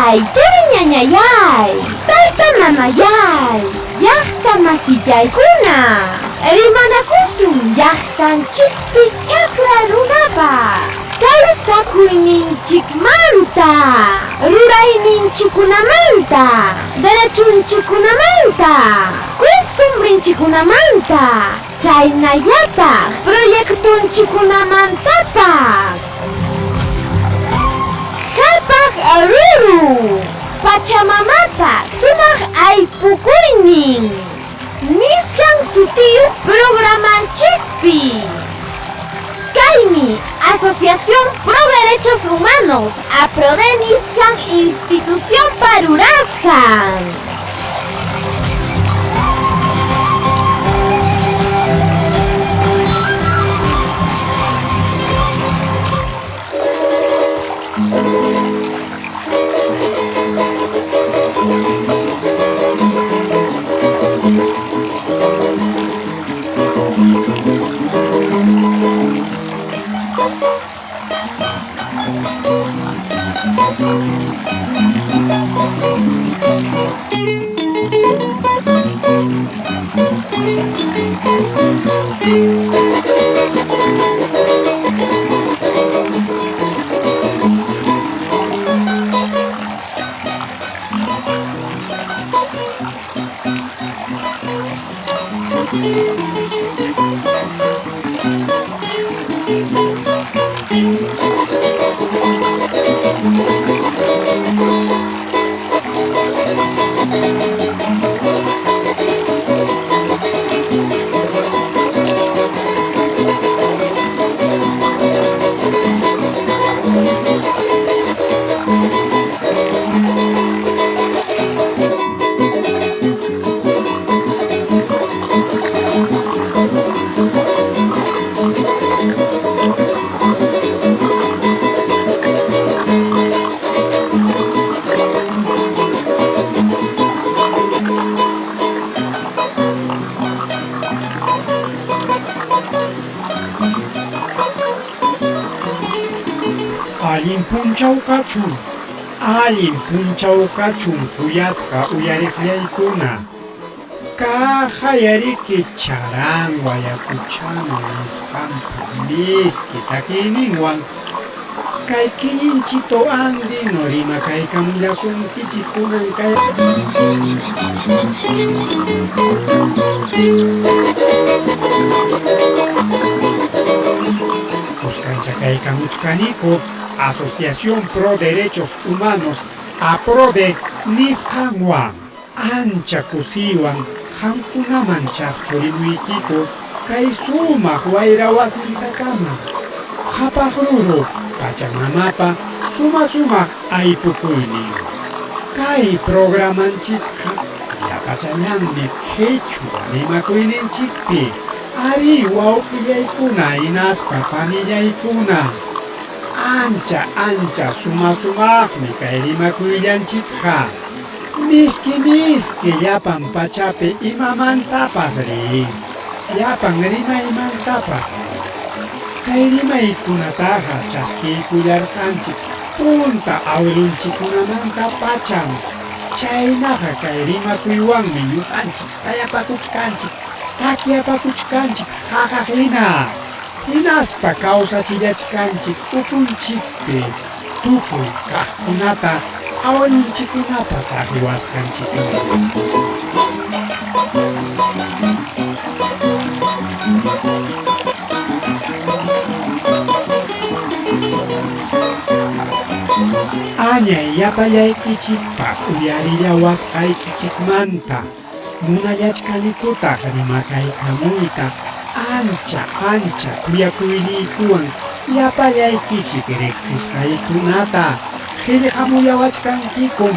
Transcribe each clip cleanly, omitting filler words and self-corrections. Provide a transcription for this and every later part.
Yayay, turiñañayay, tayta mamayay, llaqta masiyaykuna, rimanakusun llaqtanchikpi chakra runapaq, kawsakuyninchikmanta, rurayninchikunamanta, derechunchikunamanta, costumbrinchikunamanta, chaynallataq proyectunchikunamantapas. Qhapaq ruru, Pachamamata sumaq aypukuynin, nisqan sutiyuq programanchikpi. Kaymi Asociación Pro Derechos Humanos APRODE nisqan institución parurasqan. Allin punchawkachun kuyasqa uyariqllaykuna. Qhayariki charangwa yakuchana nisqanpa miski takiyninwan kay kiñinchito andino rimakaykamullasunkichikunan kay Kuskanchakaykamuchkaniku Asociación Pro Derechos Humanos APRODE nisqanwan ancha kusiwan qamkunaman chaqchurimuykiku kay sumaq wayra wasintakama qhapaq ruru Pachamamapa sumaq aypukuynin. Kay programanchikqa yapachallanmi qhechua rimakuyninchikpi ari wawqillaykuna hinaspa panillaykuna. Ancha sumaqmi kay rimakuyllanchikqa. Miski llapan pachapi imamantapas rin. Llapan rimaymantapas rin. Kay rimaykunataqa chaskiykullarqanchik punta awilunchikkunamanta pacham. Chaynaqa kay rimakuywanmi ñuqanchik sayapakuchkanchik, takyapakuchkanchik qaqaqhina. Hinaspa kawsachillachkanchik ukunchikpi tukuy kaqkunata awilunchikkunata saqiwasqanchik. Añay yapallaykichikpaq uyarillawasqaykichikmanta munallachkanikutaq rimakaykamuyta ancha kuyakuyniykuwan yapallaykichik riqsisqaykunata qillqamuyawachkankikum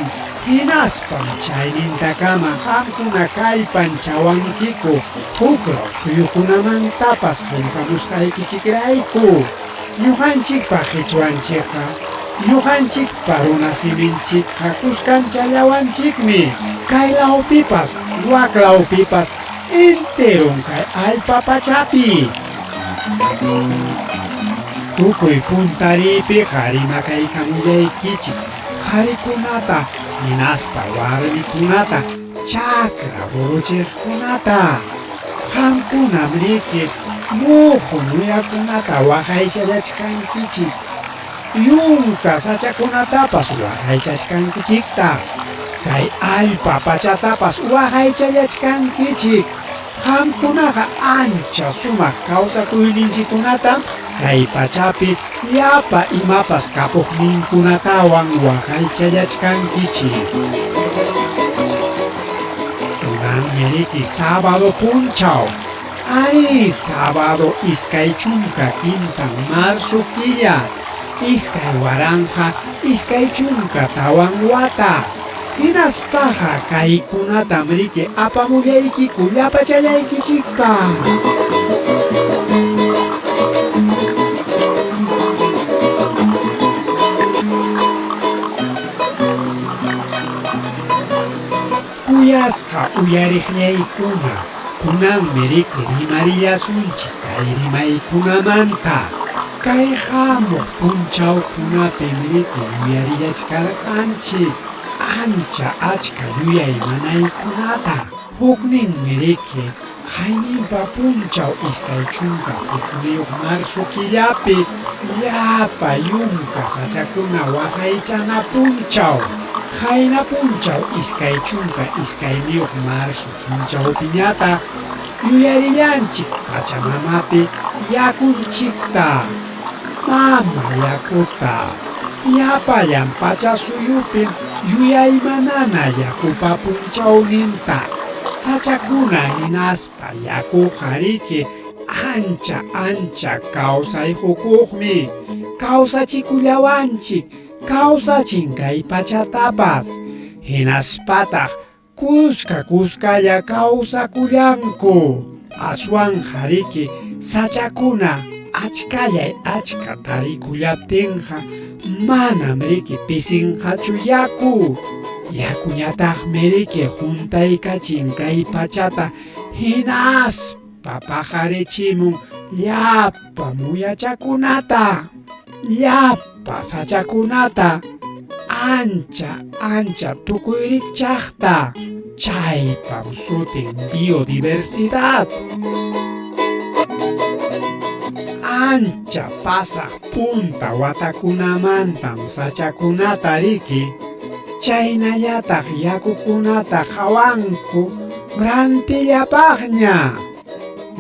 hinaspam chaynintakama qamkuna kallpanchawankiku hukra suyukunamantapas qillqamusqaykichikrayku ñuqanchikpa qhichwanchikqa ñuqanchikpa runa siminchikqa kuskanchallawanchikmi kay lawpipas wak lawpipas enteron kay allpa pachapi tukuy puntaripi qharimakaykamullaykichik qharikunata hinaspa warmikunata chakra ruruchiqkunata qamkunam riki muhu nuyakunata waqaychallachkankichik yunka sachakunatapas waqaychachkankichikta kay allpa pachatapas waqaychallachkankichik qamkunaqa ancha sumaq kawsakuyninchikkunatam kay pachapi llapa imapas kapuqninkunatawan waqaychallachkankichik kunanmi riki sábado punchaw ari sábado iskay chunka kimsan marzo killa iskay waranja iskay chunka tawan wata hinaspaqa kaykunatam riki apamullaykiku llapachallaykichikpa kuyasqa uyariqllaykuna kunanmi riki rimarillasunchik kay rimaykunamanta kay hamuq punchawkunapim riki uyarillachkarqanchik ancha achka yuyay manaykunata hukninmi riki qayninpa punchaw iskay chunka hukniyuq marzo killapi llapa yunka sachakuna waqaychana punchaw qayna punchaw iskay chunka iskayniyuq marzo punchawpiñata yuyarillanchik pachamamapi yakunchikta mama yakuta llapallan pacha suyupin yuyaymanana yakupa punchawninta sachakuna hinaspa yakuqa riki ancha kawsayhukuqmi kawsachikullawanchik kawsachin kay pachatapas hinaspataq kuskalla kawsakullanku aswanqa riki sachakuna achkallay achka tarikullaptinqa manam riki pisinqachu yakuñataqmi riki juntaykachin kay pachata hinaspa paqarichimun llapa muyachakunata llapa sachakunata ancha tukuyrikchaqta chaypam sutin biodiversidad ancha pasaq punta watakunamantam sachakunata riki chaynallataq yakukunata hawanku rantillapaqña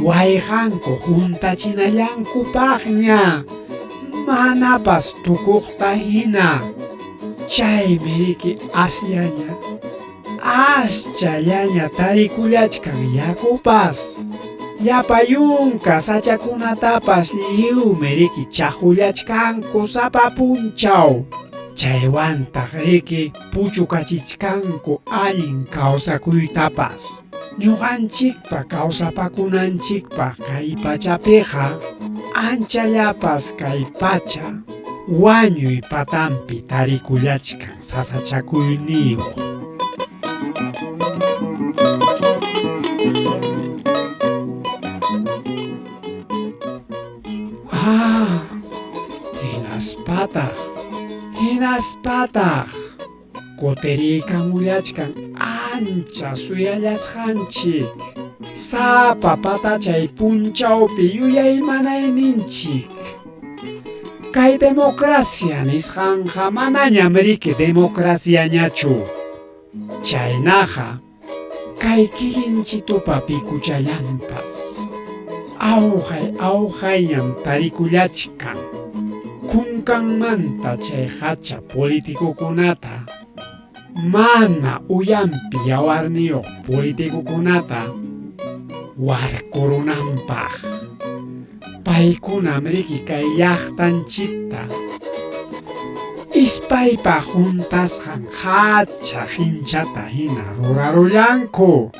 wayqanku juntachinallankupaqña manapas tukuqta hina chaymi riki aschallaña tarikullachkan yakupas llapa yunka sachakunatapas lliwmi riki chaqullachkanku sapa punchaw chaywantaq riki puchukachichkanku allin kawsakuytapas ñuqanchikpa kawsapakunanchikpaq kay pachapiqa anchallapas kay pacha wañuy patanpi tarikullachkan sasachakuyniyuq hinaspataq kutiriykamullachkan ancha suyallasqanchik sapa patachay punchawpi yuyaymanayninchik kay democracia nisqanqa manañam riki democraciañachu chaynaqa kay kilinchitupapi kuchallanpas awqayñam tarikullachkan kunkanmanta chay hacha politikukunata mana uyanpi yawarniyuq politikukunata warkurunanpaq paykunam riki kay llaqtanchikta ispaypaq juntasqan hacha hinchata hina rurarullanku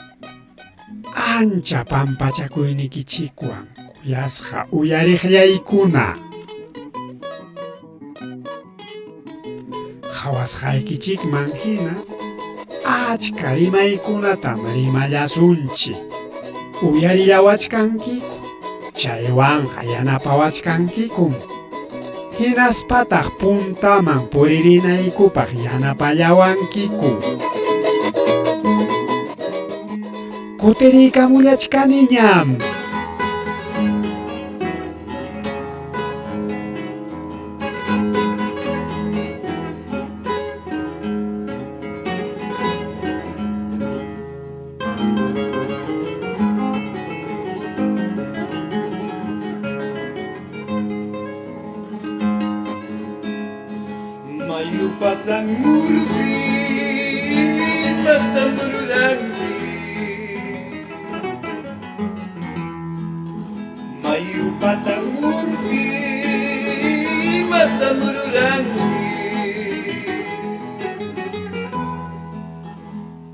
ancha pampachakuynikichikwan kuyasqa uyariqllaykuna qhawasqaykichikman hina achka rimaykunatam rimallasunchik uyarillawachkankiku chaywanqa yanapawachkankikum Hinaspataq puntaman purinaykupaq yanapallawankiku. Kutirikamullachkaniñam. Mayupatang murti, matamurulangi. Mayupatang murti, matamurulangi.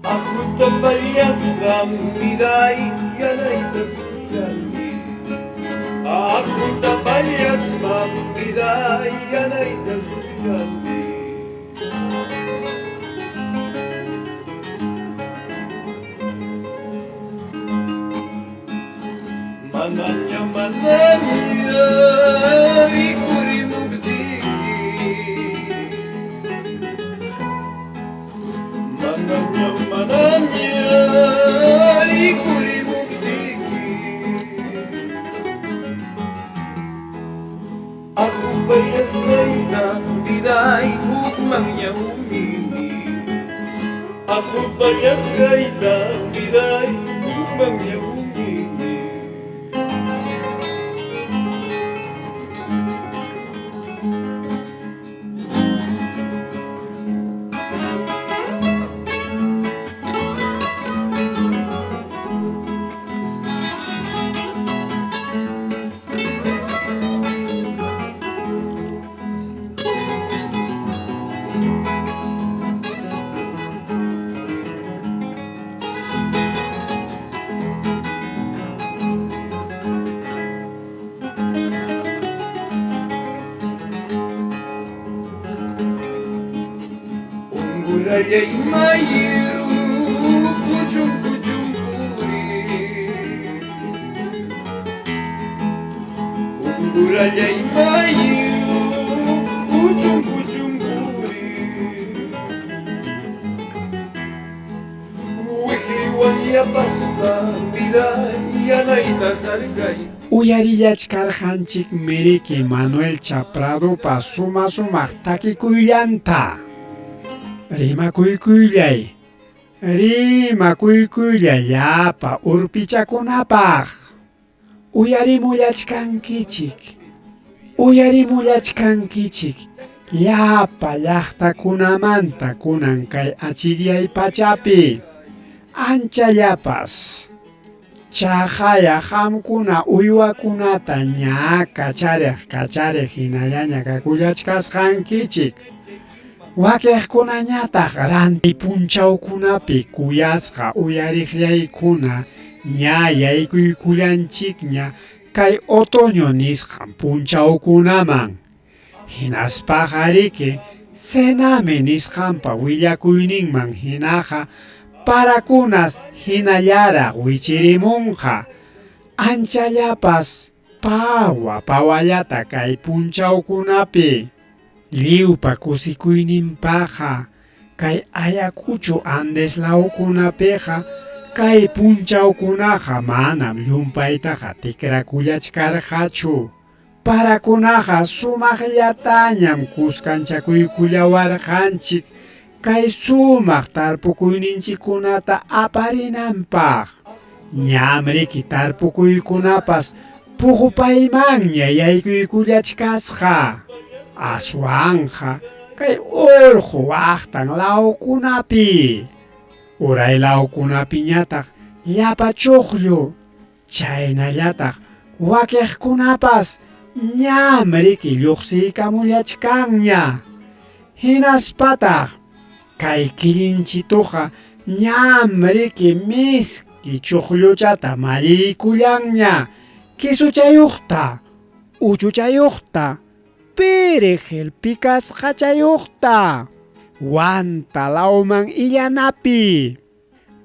Aku tampayas bambiday yanay tasuyangi. Aku tampayas bambiday yanay tasuyangi. Mananya ikuri mugdiki. Mananya ikuri mugdiki. Aku bayas na biday hukmangnya umini. Aku bayas na biday hukmangnya umini. Ungurayay mayu, kujung puri. Ungurayay mayu, kujung puri. Wikiwan yapaspa biday yanay tatargay. Uyarillachkarqanchik Miriki Manuel Chapradopa suma sumaq takikullanta. Rimakuykullay llapa urpichakunapaq. Uyarimullachkankichik llapa llaqtakunamanta kunan kay achiryay pachapi. Anchallapas chaqaya hamkuna uywakunata ña kachariq hinallaña kakullachkasqankichik. Wakiqkunañataq ranti punchawkunapi kuyasqa uyariqllaykuna ña yaykuykullanchikña kay otoño nisqan punchawkunaman. Hinaspaq ariki sename nisqanpa willakuyninman hinaqa parakunas hinallaraq wichirimunqa. Anchallapas pawallata kay punchawkunapi. Liupa kusikuyninpaqa kay Ayacucho Andes lawkunapiqa kay punchawkunaqa manam llumpaytaqa tikrakullachkarqachu. Parakunaqa sumaqllatañam kuskanchakuykullawarqanchik kay sumaq tarpukuyninchikkunata aparinanpaq. Ñamriki tarpukuykunapas puqupaymanña yaykuykullachkasqa. Aswanja kay urqu waqtan lawkunapi. Uray lawkunapiñataq llapa chuqllu. Chaynallataq wakiqkunapas ñamriki lluqsiykamullachkanña. Hinaspataq kay kirinchituqa ñamriki miski chuqlluchata maliykullanña. Kisuchayuqta, uchuchayuqta, perejil pikasqachayuqta. Wanta lawman illanapi.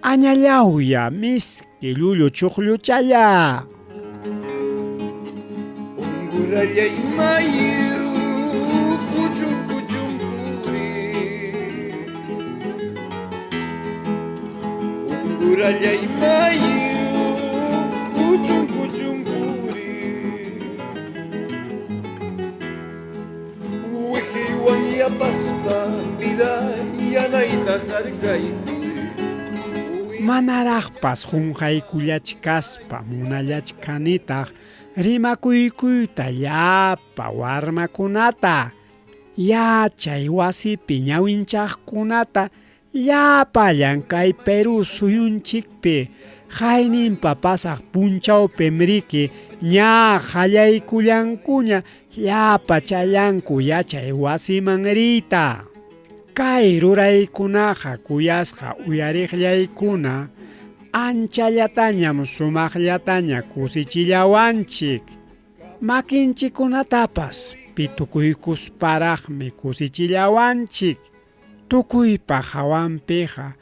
Añallawya miski llullu chuqlluchalla. Ungurayay mayu, Urallay mayu kuchun kuchunkuri Wikiwan yapaspa vida yanayta qarqaykuri Manaraqpas qunqaykullachkaspa munallachkanitaq rimakuykuyta llapa warmakunata yachay wasipi ñawinchaqkunata llapa llank'ay Perú suyunchikpi hayninpa pasaq punchawpim riki ña qallaykullankuña llapa chayanku yachay wasiman riyta. Kay ruraykunaqa kuyasqa uyariqllaykuna anchallatañam sumaqllataña kusichillawanchik. Makinchikkunatapas pitukuykusparaqmi kusichillawanchik. Tukuypa hawanpiqa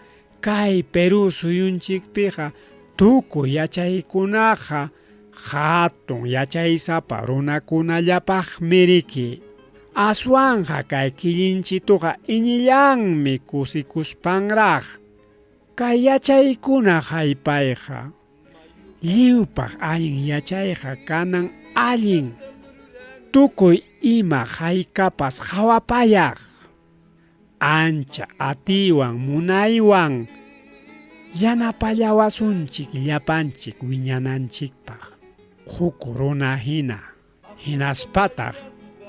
kay Perú suyunchikpiqa tukuy yachaykunaqa hatun yachaysapa runakunallapaqmi riki. Aswanja kay killinchituqa iñillanmi kusikuspanraq. Kay yachaykuna haypayqa lliwpaq allin yachayqa kanan allin. Tukuy ima haykapas hawapayaq. Ancha atiwan munaywan yanapallawasunchik llapanchik wiñananchikpaq. Huk runa hinaspataq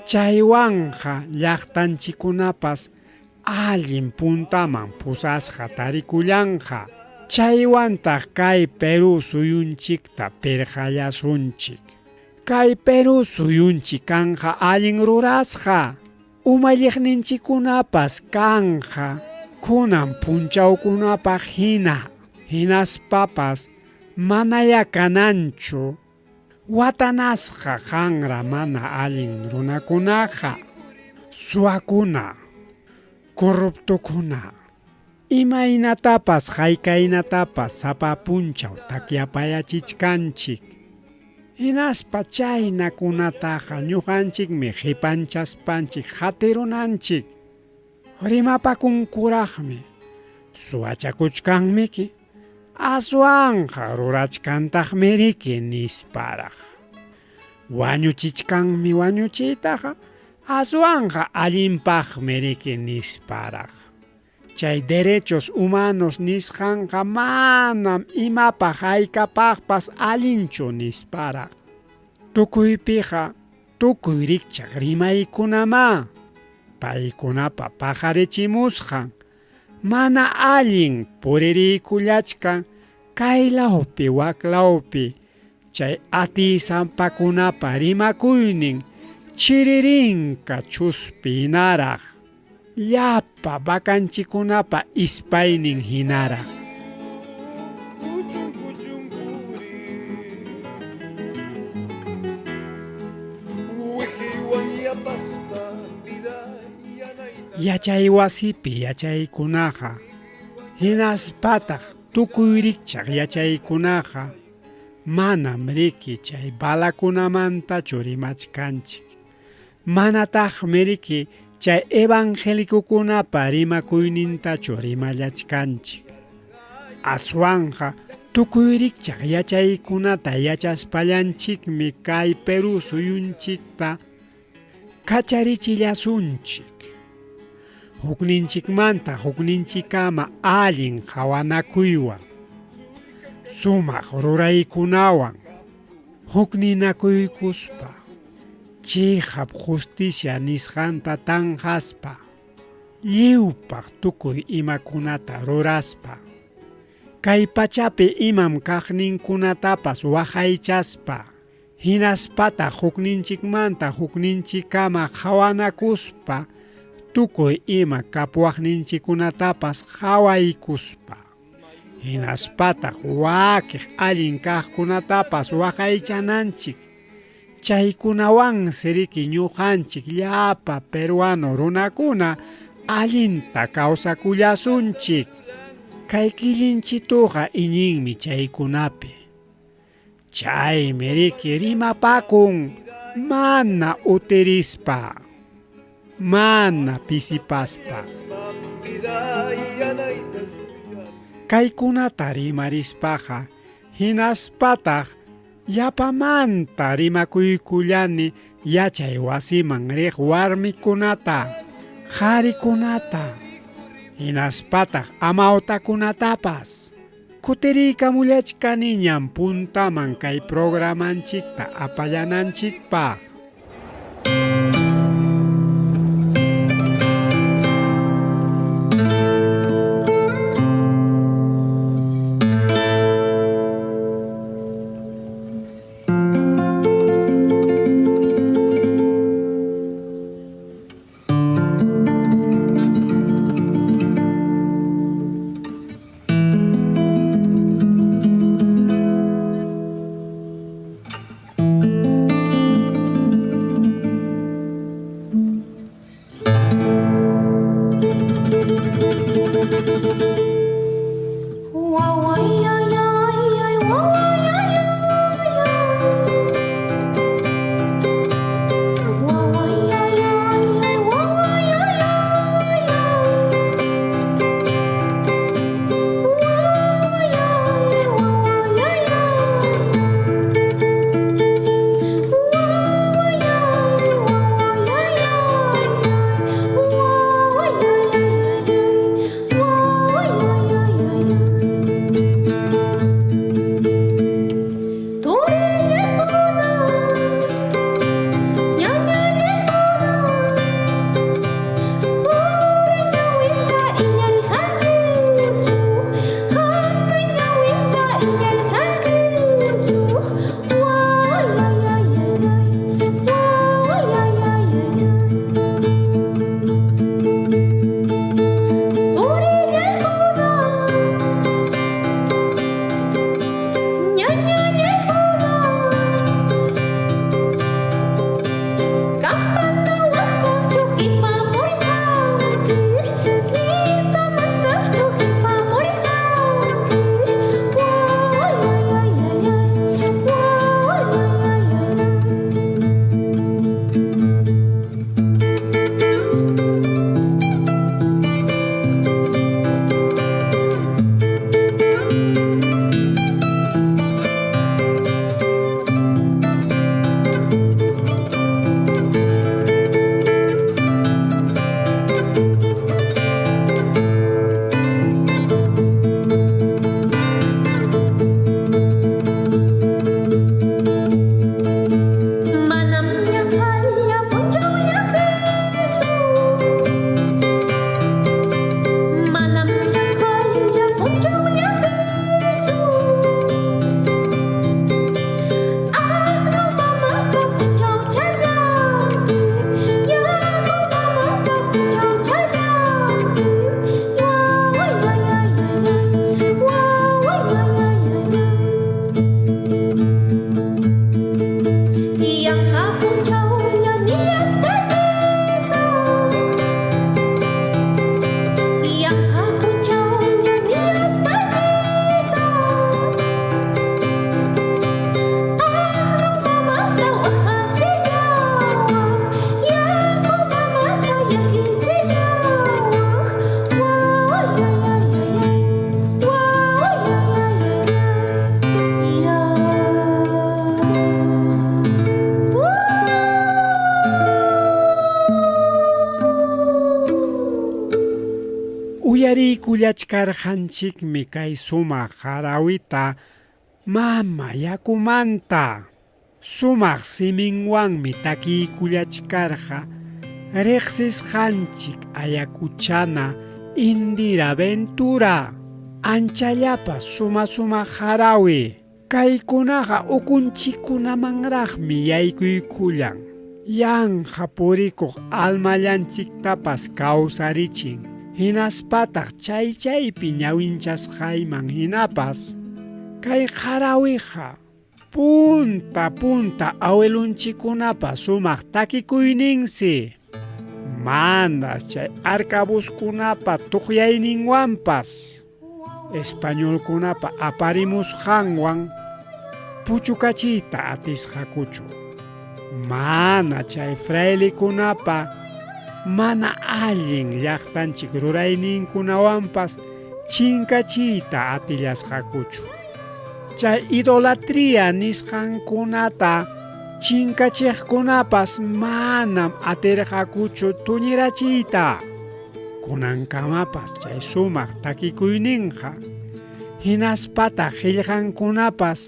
chaywanja llaqtanchikunapas allin puntaman pusasqa tarikullanqa. Chaywantaq kay Perú suyunchikta pirqallasunchik. Kay Perú suyunchik kanja allin rurasqa. Umalliqninchikunapas kanja kunan punchawkunapaq hinaspapas manaya kananchu. Watanasqa qanra mana allin runakunaqa, suwakuna, corruptukuna, imaynatapas haykaynatapas sapa punchaw takyapayachichkanchik. Hinaspa chaynakunataqa ñuqanchikmi qipanchaspanchik hatirunanchik. Rimapakunkuraqmi, suwachakuchkanmiki. Aswanja rurachkantaqmi riki nisparaq. Wañuchichkanmi wañuchiytaqa aswanja allinpaqmi riki nisparaq. Chay derechos humanos nisqanqa manam imapaq haykapaqpas allinchu nisparaq. Tukuypiqa tukuy rikchaq rimaykunama paykunapa paqarichimusqan. Mana allin puririkullachkan kaylawpi waklawpi chay atisampakunapa rimakuynin chiririnka chuspi hinaraq. Llapa vakanchikunapa ispaynin hinaraq. Yachay wasipi yachaykunaqa hinaspataq tukuy rikchaq yachaykunaqa manam riki chay balakunamantachu rimachkanchik. Manataqmi riki chay evangelikukunapa rimakuynintachu rimallachkanchik. Aswanja tukuy rikchaq yachaykunata yachaspallanchikmi kay Perú suyunchikta kacharichillasunchik. Hukninchikmanta hukninchikama allin hawanakuywan, sumaq ruraykunawan, hukninakuykuspa, chihap justicia nisqanta tanqaspa, lliwpaq tukuy imakunata ruraspa, kay pachapi imam kaqninkunatapas waqaychaspa, hinaspata hukninchikmanta hukninchikama hawanakuspa, tukuy ima kapuaqninchikunatapas hawaykuspa. Hinaspataq wakiq allin kaqkunatapas waqaychananchik. Chaykunawansi riki ñuqanchik llapa peruano runakuna allinta kawsakullasunchik. Kay killinchituqa iñinmi chaykunapi. Chaymi riki rimapakun mana utirispa. Mana pisipaspa. Kaykunata rimarispaqa hinaspataq yapamanta rimakuykullani yachay wasiman riq warmikunata, qharikunata, hinaspataq amawtakunatapas. Kutiriykamullachkaniñan puntaman kay programanchikta apallananchikpaq. Uyariykullachkarqanchikmi kay sumaq qarawita mama yakumanta. Sumaq siminwanmi takiykullachkarqa riqsisqanchik ayakuchana Indira Ventura. Anchallapa suma qarawi. Kaykunaqa ukunchikunamanraqmi yaykuykullan. Yanqa purikuq almallanchiktapas kawsarichin. Hinaspataq chaypi ñawinchasqayman hinapas. Kay qarawiqa punta awilunchikunapas sumaq takikuyninsi. Manas chay arcabuskunapa tuqyayninwanpas. Españolkunapa aparimusqanwan puchukachiyta atisqakuchu. Mana chay frailekunapa mana allin llaqtanchik rurayninkunawanpas chinkachita atillasqakuchu. Chay idolatria nisqankunata chinkachiqkunapas manam atirqakuchu tuñirachiyta. Kunankamapas chay sumaq takikuyninqa hinaspata qillqankunapas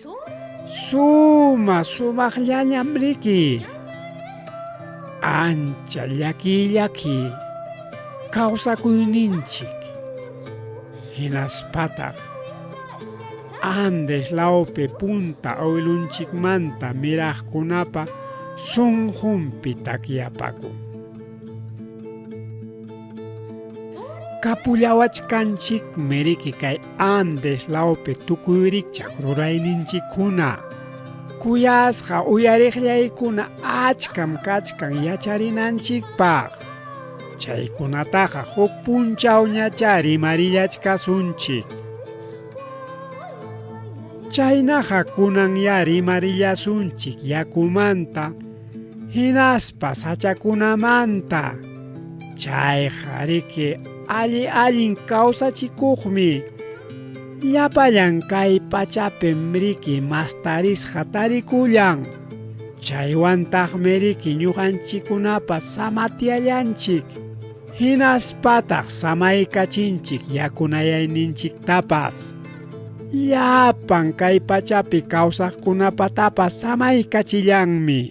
sumaqllañam riki. Ancha llaki kawsakuyninchik. Hinaspataq Andes laupe punta aylunchikmanta miraqkunapa sunqunpi takyapakun. Kapullawachkanchik miriki kay Andes laupe tukuyrikchaq rurayninchikkuna. Kuyasqa uyariqllaykuna achkam kachkan yacharinanchikpaq. Chaykunataqa huk punchawñacha rimarillachkasunchik. Chaynaqa kunanya rimarillasunchik yakumanta, hinaspa sachakunamanta. Chayqa riki allin kawsachikuqmi. Llapallan kay pachapim riki mastarisqa tarikullan. Chaywantaqmi riki ñuqanchikkunapas samatiallanchik. Hinaspataq samaykachinchik yakunayayninchiktapas. Llapan kay pachapi kawsaqkunapatapas samaykachillanmi.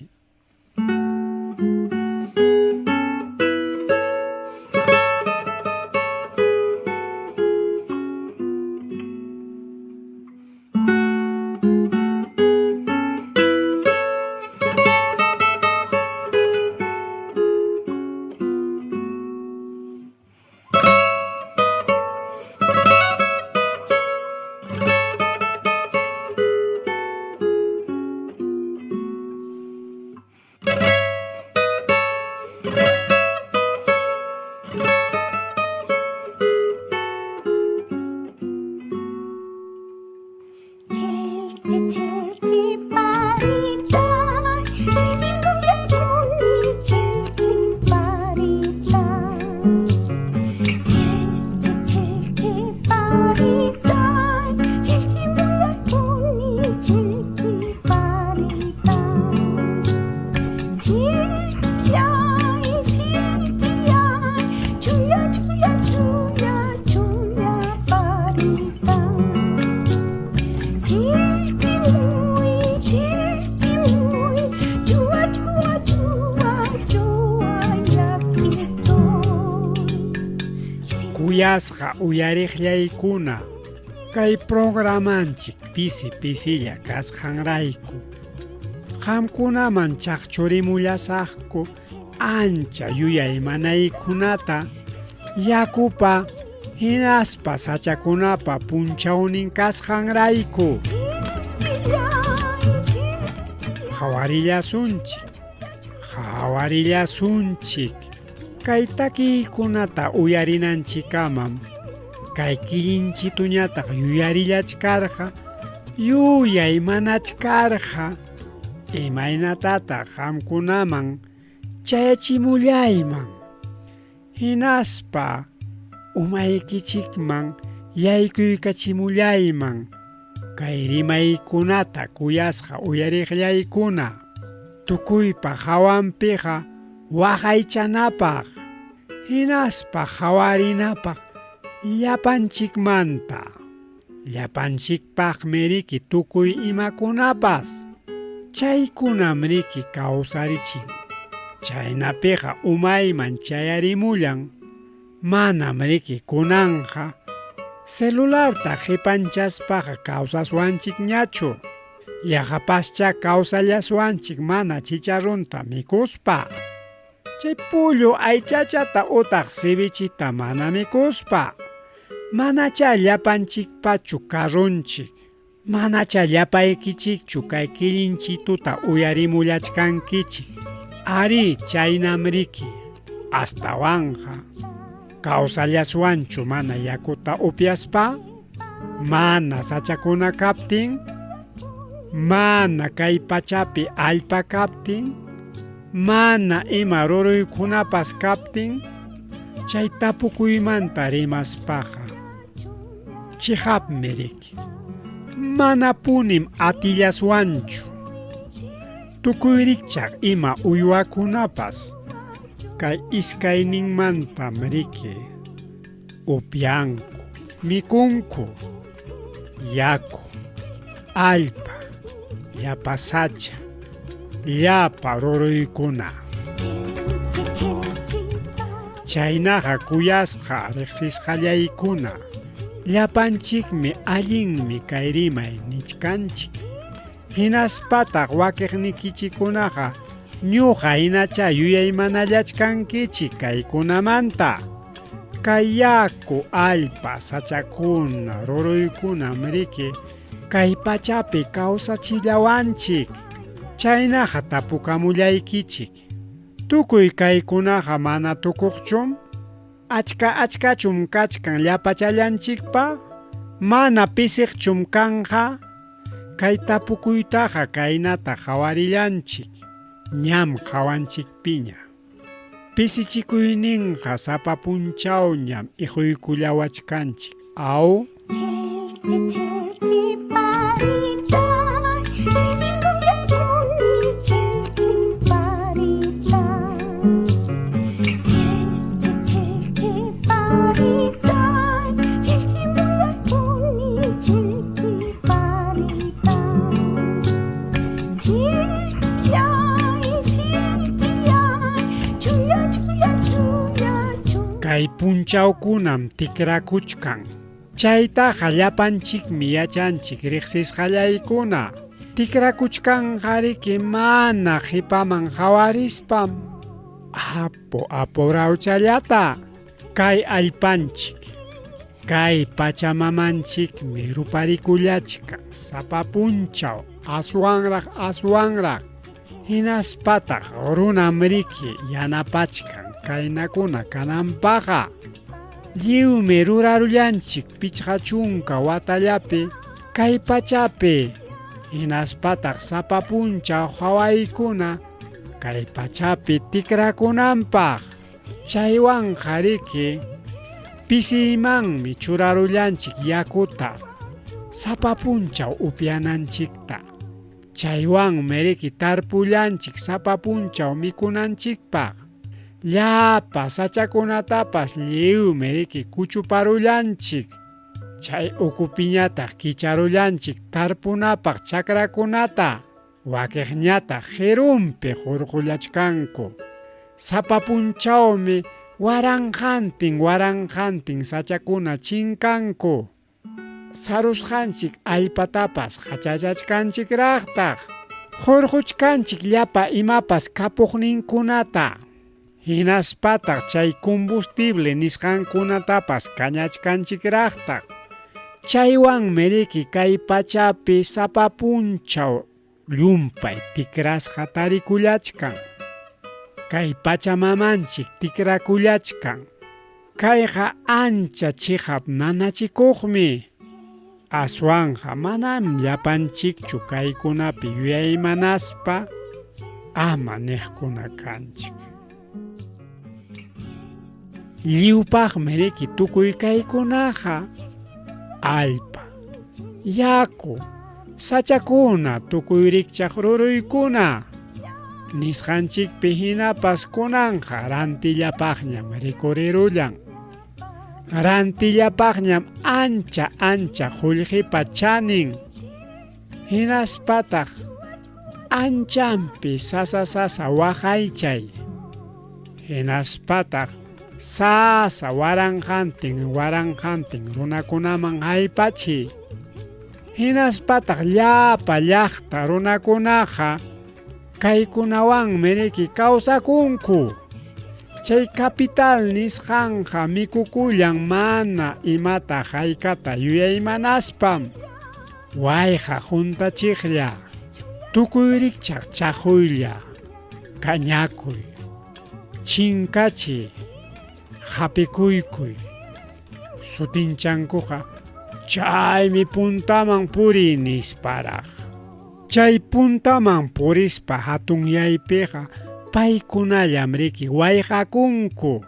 Kuyasqa uyariqllaykuna kay programanchik pisi-pisilla kasqanrayku. Qamkunaman chaqchurimullasaqku ancha yuyaymanaykunata yakupa hinaspa sachakunapa punchawnin kasqanrayku. Hawarillasunchik. Kay takiykunata uyarinanchikamam, kay killinchituñataq yuyarillachkarqa, yuyaymanachkarqa, imaynatataq qamkunaman chayachimullayman. Hinaspa umaykichikman yaykuykachimullayman, kay rimaykunata kuyasqa uyariqllaykuna, tukuypa hawanpiqa waqaychanapaq, hinaspa hawarinapaq llapanchikpaqmi riki tukuy imakunapas. Chaykunam riki kawsarichin. Chaynapiqa umayman chayarimullan, manam riki kunanqa celularta qipanchaspaqa kawsaswanchikñachu. Yaqapascha kawsallaswanchik mana chicharronta mikuspa. Chay pullu aychachata utaq cevichita mana mikuspa. Manacha llapanchikpachu karunchik. Manacha llapaykichikchu kay killinchituta uyarimullachkankichik. Ari chaynam riki. Astawanja. Kawsallaswanchu mana yakuta upyaspa. Mana sachakuna kaptin. Mana kay pachapi allpa kaptin. Mana ima ruruykunapas kaptin. Chay tapukuymanta rimaspaqa Chihapmi riki. Mana punim atillaswanchu. Tukuyrikchaq ima uywakunapas kay iskayninmantam riki. Upyanku, mikunku, yaku, allpa, llapa sacha, llapa ruruykuna. Chaynaqa kuyasqa riqsisqallaykuna. Llapanchikmi allinmi kay rimay nichkanchik. Hinaspataq wakiqnikichikunaqa ñuqa hinacha yuyaymanallachkankichik kaykunamanta. Kay yaku, allpa, sachakuna, ruruykunam riki kay pachapi kawsachillawanchik. Chaynaqa tapukamullaykichik. Tukuy kaykunaqa mana tukuqchum? Achka-achkachum kachkan llapachallanchikpa? Mana pisiqchum kanja? Kay tapukuytaqa kaynata qawarillanchik. Ñam qawanchikpiña. Pisichikuyninqa sapa punchawñam iquykullawachkanchik. Aw? Kay punchawkunam tikrakuchkan. Chaytaqa llapanchikmi yachanchik riqsisqallaykuna. Tikrakuchkanqa riki mana qipaman qhawarispam. Apurawchallata. Kay allpanchik, kay pachamamanchikmi ruparikullachkan sapa punchaw aswanraq. Hinaspataq runam riki yanapachkan kaynakuna kananpaqa. Lliwmi rurarullanchik pichqa chunka watallapi kay pachapi. Hinaspataq sapa punchaw hawaykuna kay pachapi tikrakunanpaq. Chaywanqa riki pisiymanmi churarullanchik yakuta sapa punchaw upyananchikta. Chaywanmi riki tarpullanchik sapa punchaw mikunanchikpaq. Llapa sachakunatapas lliwmi riki kuchuparullanchik. Chay ukupiñataq kicharullanchik tarpunapaq chakrakunata. Wakiqñataq qhirumpi hurqullachkanku. Sapa punchawmi waranqantin sachakuna chinkanku. Sarusqanchik allpatapas hachachachkanchikraqtaq. Hurquchkanchik llapa imapas kapuqninkunata. Hinaspataq chay combustible nisqankunatapas kañachkanchikraqtaq. Chaywanmi riki kay pachapi sapa punchaw llumpay tikrasqa tarikullachkan. Kay pachamamanchik tikrakullachkan. Kayqa ancha chihap nanachikuqmi. Aswanqa manam llapanchikchu kaykunapi yuyaymanaspa ama niqkuna kanchik. Lliwpaqmi riki tukuy kaykunaqa allpa, yaku, sachakuna tukuy rikchaq ruruykuna. Nisqanchikpi hinapas kunanqa rantillapaqñam rikurirullan. Rantillapaqñam ancha qullqipa chanin. Hinaspataq anchampi sasa waqaychay. Hinaspataq sasa waranqantin runakunaman haypachiy. Hinaspataq llapa llaqta runakunaqa kaykunawanmi riki kawsakunku. Chay capital nisqanqa mikukullan mana imata haykata yuyaymanaspam. Wayqa juntachiqlla, tukuy rikchaq chaquylla, kañakuy, chinkachiy, hapikuykuy. Sutinchankuqa chaymi puntaman puriy nisparaq. Chay puntaman purispa hatunyaypiqa paykunallam riki wayqakunku.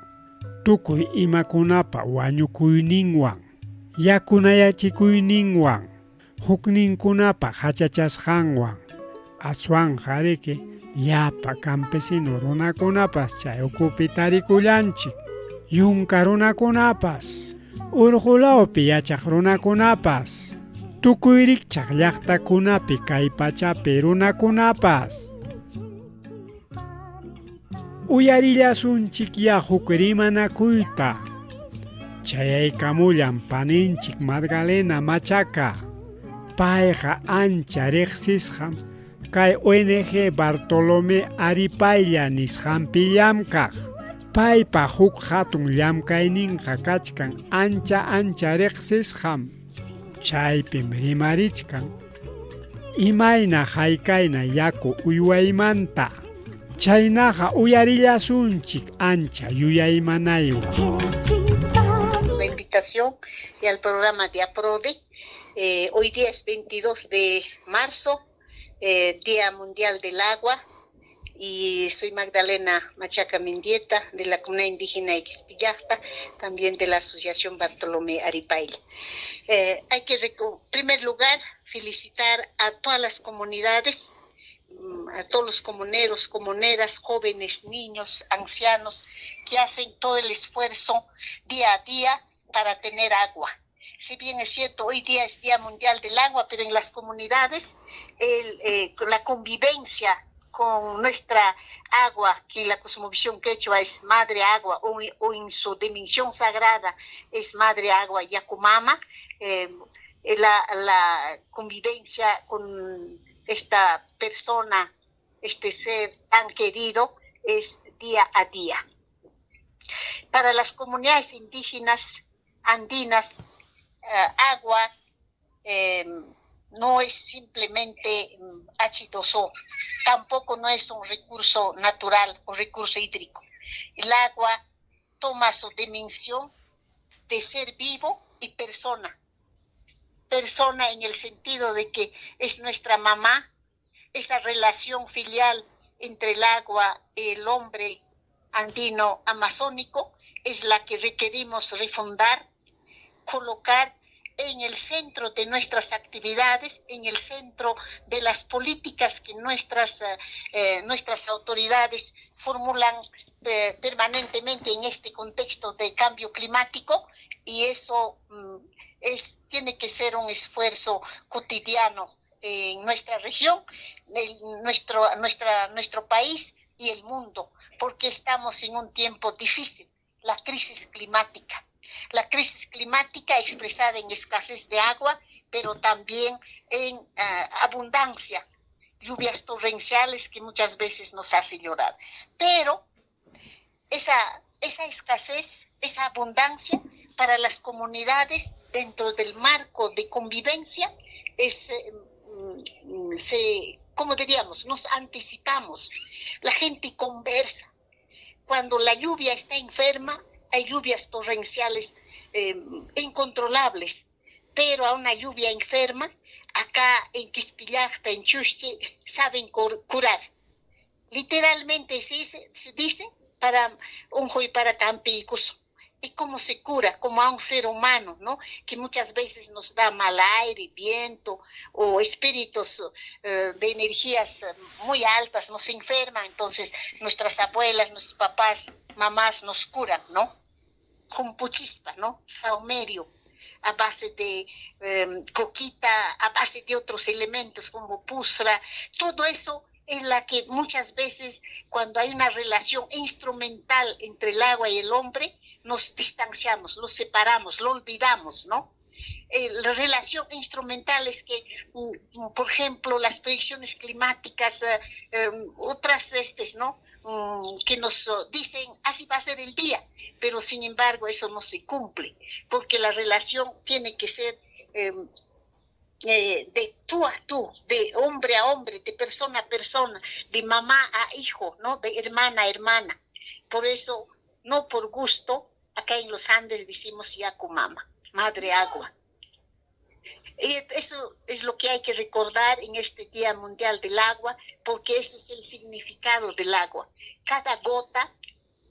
Tukuy imakunapa wañukuyninwan, yakunayachikuyninwan hukninkunapa hachachasqanwan aswan qariki llapa campesino runakunapas chay ukupi tarikullanchik yunka runakunapas urqulawpi yachaq runakunapas tukuyriqchaq llaqtakunapi kay pachapi runakunapas uyarillasunchik ya huk rimanakuyta chayaykamullan paninchik Magdalena Machaca payqa ancha riqsisqam kay ONG Bartolomé Aripaylla nisqanpi llamkaq paypa huk hatun llamkayninqa kachkan ancha riqsisqam chaypim rimarichkan imayna haykayna yaku uywaymanta chaynaqa uyarillasunchik ancha yuyaymanaywan. La invitación y al programa de APRODE. Hoy día es 22 de marzo, Día Mundial del Agua, y soy Magdalena Machaca Mendieta, de la comunidad indígena Ixpillajta, también de la Asociación Bartolomé Aripaylla. Hay que, en primer lugar, felicitar a todas las comunidades, a todos los comuneros, comuneras, jóvenes, niños, ancianos, que hacen todo el esfuerzo día a día para tener agua. Si bien es cierto, hoy día es Día Mundial del Agua, pero en las comunidades la convivencia con nuestra agua, que la cosmovisión quechua es madre agua, o en su dimensión sagrada es madre agua Yacumama, la convivencia con esta persona, este ser tan querido, es día a día. Para las comunidades indígenas andinas, agua no es simplemente H2O, tampoco no es un recurso natural o recurso hídrico. El agua toma su dimensión de ser vivo y persona. Persona en el sentido de que es nuestra mamá, esa relación filial entre el agua y el hombre andino amazónico es la que requerimos refundar, colocar en el centro de nuestras actividades, en el centro de las políticas que nuestras autoridades formulan permanentemente en este contexto de cambio climático, y eso tiene que ser un esfuerzo cotidiano en nuestra región, en nuestro país y el mundo, porque estamos en un tiempo difícil, la crisis climática. La crisis climática expresada en escasez de agua, pero también en abundancia, lluvias torrenciales que muchas veces nos hace llorar. Pero esa escasez, esa abundancia para las comunidades dentro del marco de convivencia como diríamos, nos anticipamos. La gente conversa. Cuando la lluvia está enferma, hay lluvias torrenciales incontrolables, pero a una lluvia enferma, acá en Quispillajta, en Chuste, saben curar. Literalmente se dice para Unjo y para Tampicus. ¿Y cómo se cura? Como a un ser humano, ¿no? Que muchas veces nos da mal aire, viento o espíritus de energías muy altas, nos enferma. Entonces nuestras abuelas, nuestros papás, mamás nos curan, ¿no? Con puchispa, ¿no? Saumerio, a base de coquita, a base de otros elementos como pusra. Todo eso es la que muchas veces, cuando hay una relación instrumental entre el agua y el hombre, nos distanciamos, lo separamos, lo olvidamos, ¿no? La relación instrumental es que, por ejemplo, las predicciones climáticas, otras ¿no? Que nos dicen, así va a ser el día, pero sin embargo eso no se cumple, porque la relación tiene que ser de tú a tú, de hombre a hombre, de persona a persona, de mamá a hijo, ¿no? De hermana a hermana. Por eso, no por gusto, acá en los Andes decimos Yacumama, madre agua. Y eso es lo que hay que recordar en este Día Mundial del Agua, porque eso es el significado del agua. Cada gota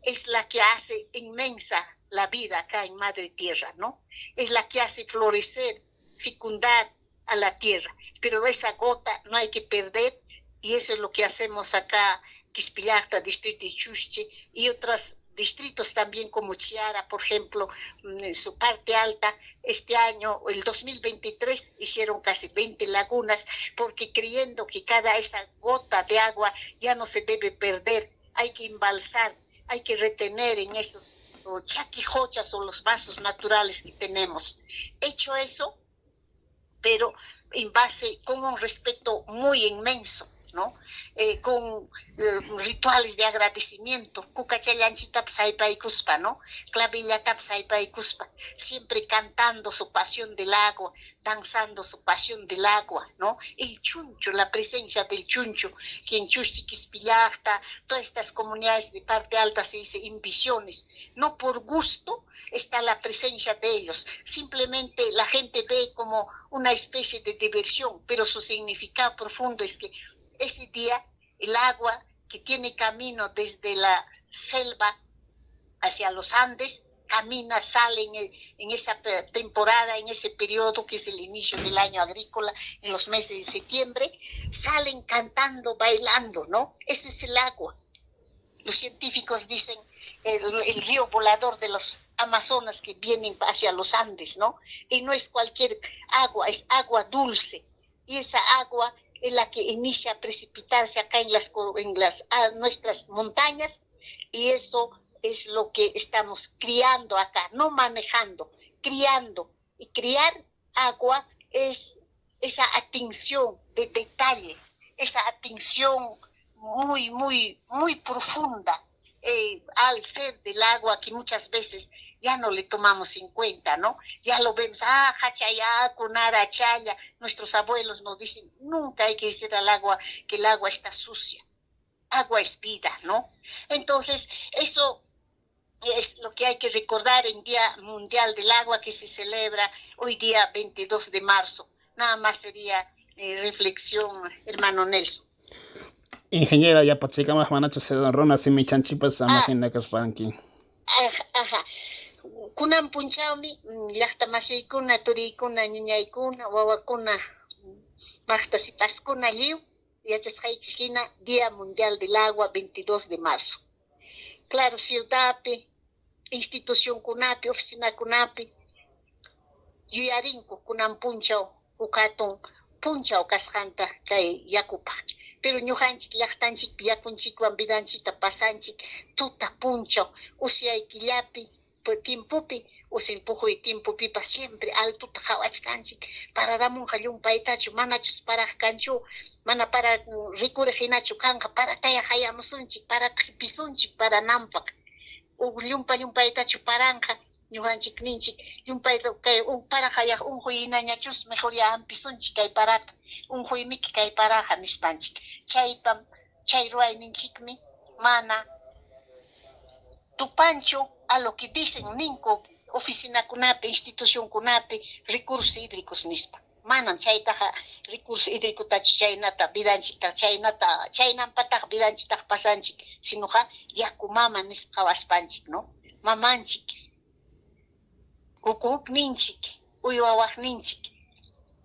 es la que hace inmensa la vida acá en Madre Tierra, ¿no? Es la que hace florecer, fecundar a la tierra, pero esa gota no hay que perder, y eso es lo que hacemos acá, Quispillacta, distrito de Chushchi, y otros distritos también como Chiara, por ejemplo, en su parte alta. Este año, el 2023, hicieron casi 20 lagunas, porque creyendo que cada esa gota de agua ya no se debe perder, hay que embalsar, hay que retener en esos chaquijochas o los vasos naturales que tenemos. Hecho eso, pero en base, con un respeto muy inmenso, ¿no? Con rituales de agradecimiento, Cucachayanchitap Saipaikuspa, ¿no? Clavillatap Saipaikuspa, siempre cantando su pasión del agua, danzando su pasión del agua, ¿no? El chuncho, la presencia del chuncho, que en Chuchiquispillacta, todas estas comunidades de parte alta se dice invisiones, no por gusto está la presencia de ellos, simplemente la gente ve como una especie de diversión, pero su significado profundo es que ese día el agua que tiene camino desde la selva hacia los Andes, camina, sale en esa temporada, en ese periodo que es el inicio del año agrícola, en los meses de septiembre, salen cantando, bailando, ¿no? Ese es el agua. Los científicos dicen el río volador de los Amazonas que vienen hacia los Andes, ¿no? Y no es cualquier agua, es agua dulce. Y esa agua es la que inicia a precipitarse acá en nuestras montañas, y eso es lo que estamos criando acá, no manejando, criando. Y criar agua es esa atención de detalle, esa atención muy, muy, muy profunda al ser del agua, que muchas veces ya no le tomamos en cuenta, ¿no? Ya lo vemos, hachaya, kunara, chaya. Nuestros abuelos nos dicen, nunca hay que decir al agua que el agua está sucia. Agua es vida, ¿no? Entonces, eso es lo que hay que recordar en Día Mundial del Agua, que se celebra hoy día 22 de marzo. Nada más sería reflexión, hermano Nelson. Ingeniera, ya pachicama manacho se don rona si mi chanchipas imagina que es panqui. Ajá. Kunan punchawmi llaqtamasaykuna, turiykuna, ñuñaykuna, wawakuna, maqtasipaskuna lliw yachasqaykishkina Día Mundial del Agua 22 de marzo. Claro, ciudadpi, institucionkunapi, oficinakunapi, yuyarinku kunan punchaw ukatun punchaw kasqanta kay yakupa. Pero ñuqanchik llaqtanchikpi yakunchikwan vidanchikta pasanchik tuta punchaw, usyaykillapi, timpupi, usinpujuy timpupipa siempre altuta hawachkanchik, pararamunqa llumpaytachu, manachus paraq kanchu, mana para rikuriq hinachu kanqa, parataya hayamusunchik, parata hipisunchik parananpaq. Llumpaytachu paranqa, ñuqanchik ninchik, llumpayta kay para hayaq unquy hinañachus mejor ya ampisunchik kay parata, unquymiki kay paraqa nispanchik. Chay ruwayninchikmi mana tupanchu a lo que dicen ninku oficinakunapi, institucionkunapi, recursos hídricos nispa. Manan chaytaqa recursos hídricutachu chaynata vidanchikta, chaynanpataqa vidanchikta pasanchik, sinoqa yaku mama nispa qhawaspanchik, ¿no? Mamanchik, ukukninchik, uywawaqninchik,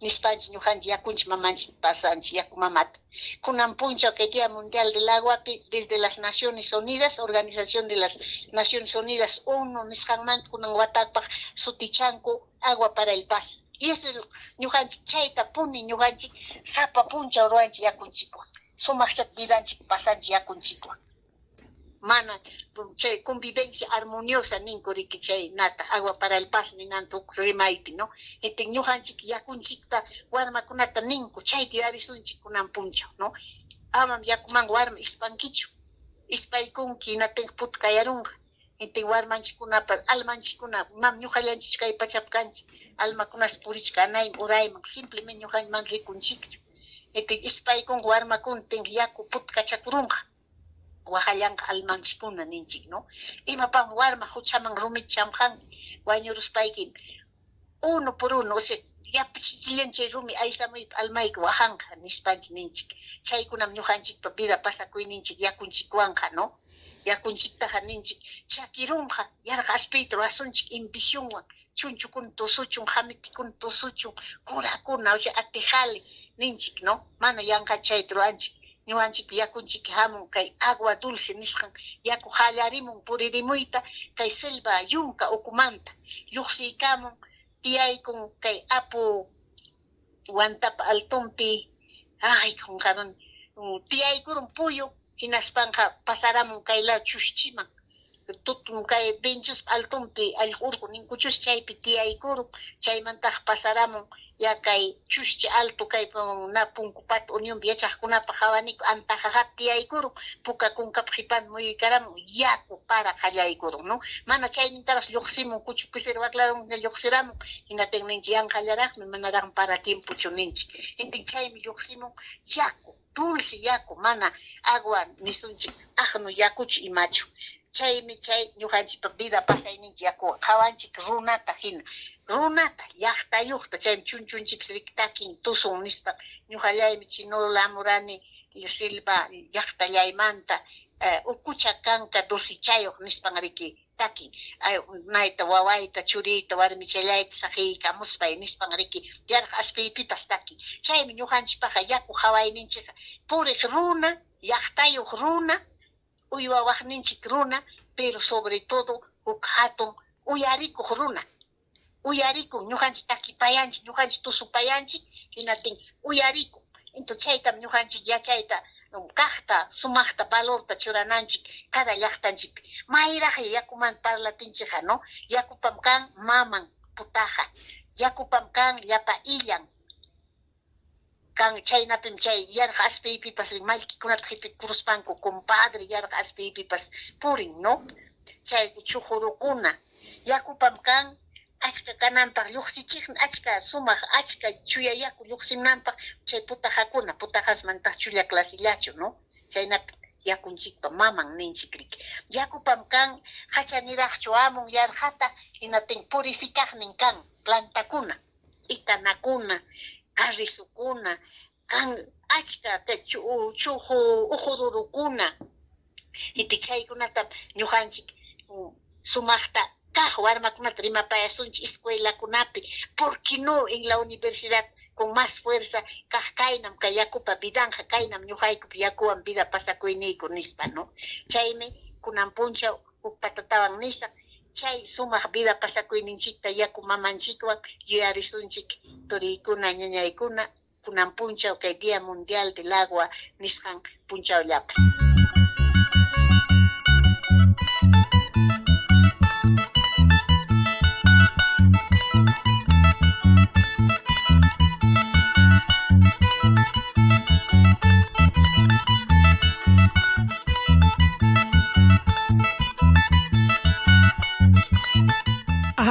nispanchik ñuqanchik yakunchik mamanchik pasanchik, yaku mamata. Kunan punchaw que Día Mundial del Agua desde las Naciones Unidas, Organización de las Naciones Unidas, ONU, nisqanman kunan wataqpaq sutichanku agua para el paz. Y eso es ñuqanchik chayta puni ñuqanchik sapa punchaw ruwanchik yakunchikwan, sumaqchat vidanchik pasanchik yakunchikwan. Mana chay convivencia armoniosa ninku riki chay nata agua para el paz ninantu rimaypi, ¿no? Entonces ñuqanchik yakunchikta warmakunata ninku chayta yarisunchik kunan punchaw, ¿no? Amam yakuman warma ispankichu, ispaykunki inapenqa putkayarunqa. Entonces warmanchikkunapa almanchikkuna mam ñuqallanchik kay pachap kanchik, almakunas purichka anayman urayman, simplemente ñuqanchikman rikunchikchu. Entonces ispaykunqa warmakuna tenqa yaku putkachakurunqa. Wajallanqa almanchikuna ninchik, ¿no? Imapam warma huchaman rumichamqan wañuruspayki uno por uno, o sea, yapichillanchik rumi aysamaypi almayki wajanqa nispanchik ninchik. Chaykunam ñuqanchikpa vida pasakuyninchik yakunchikwanqa, ¿no? yakunchiktaqa ninchik chakirunqa yarqa aspiyta ruwasunchik invisionwan chunchukun tusuchun hamitikun tusuchun kurakuna osea atijali ninchik no mana yanqa chayta ruwanchik ñuwanchik yakunchik hamun kay agua dulce nisqan yaku hallarimun puririmuyta kay selva yunka ukumanta lluqsiykamun tiyaykun kay apu wantapa altumpi ay kunkaron tiyaykurun puyu hinaspanqa pasaramun kayla chushchiman tutun kay benchus altumpi allqurqu ninkuchus chaypi tiyaykurun chaymantaq pasaramun ya kay chushchi alto kay na punkupata unionpi yachaqkunapa hawaniku antajaqaq tiyaykurun puka kunkapa qipan muyuykaramun yaku para qallaykurun no mana chaynintapas lluqsimun kuchukisir wakladun lluqsiramun hinatin ninchik yanqallaraqmi manaraqmi para tiempochu ninchik hintin chaymi lluqsimun yaku dulce yaku mana agua nisunchik ajnu yakuchu imachu chaymi chay ñuqanchikpa vida pasayninchik yaku qawanchik runata hina runata llaqtayuqta chaymi chunchunchipis riktakin tusun nispa ñuqallaymi chinolamurani silva llaqtallaymanta ukucha kanka dulcichayuq nispan riki takin nayta wawayta churiyta warmichallayta saqiykamuspay nispan riki yarqa aspiypipas takin chaymi ñuqanchikpaqa yaku qhawayninchikqa puriq runa llaqtayuq runa uywawaqninchik runa pero sobre todo huk hatun uyarikuq runa uyarikun ñuqanchik takipayanchik ñuqanchik tusupayanchik hinatin uyarikun entonces chaytam ñuqanchik yachayta kaqta sumaqta valorta churananchik cada llaqtanchikpi mayraqlla yakuman parlatinchikqa no yakupam kan maman putaqa yakupam kan llapa illan kan chaynapim chay yarqa aspiypipas mallkikunata qhipit kuruspanku compadre yarqa aspiypipas purin no chay chuqurukuna yakupam kan achka kananpaq lluqsichiqni achka sumaq achka chuya yaku lluqsinanpaq chay putaqakuna putaqasmantaq chulla clasillachu no chaynapi yakunchikpa maman ninchikrik yakupam kan hachaniraqchu amun yarqata hinatin purificaqnin kan plantakuna itanakuna carrisukuna kan achka chuqu uqururukuna inti chaykunata ñuqanchik sumaqta kaq warmakunata rimapayasunchik escuelakunapi ¿por qué no en la universidad con más fuerza kaq kaynam kay yakupa vidanja kaynam ñuqaykupi yakuwan vida pasakuyniyku nispa no chaymi kunan punchaw huk patatawan nisa chay sumaq vida pasakuyninchikta yaku mamanchikwan yuyarisunchik turiykuna ñañaykuna kunan punchaw kay Día Mundial del Agua nisqan punchawllapas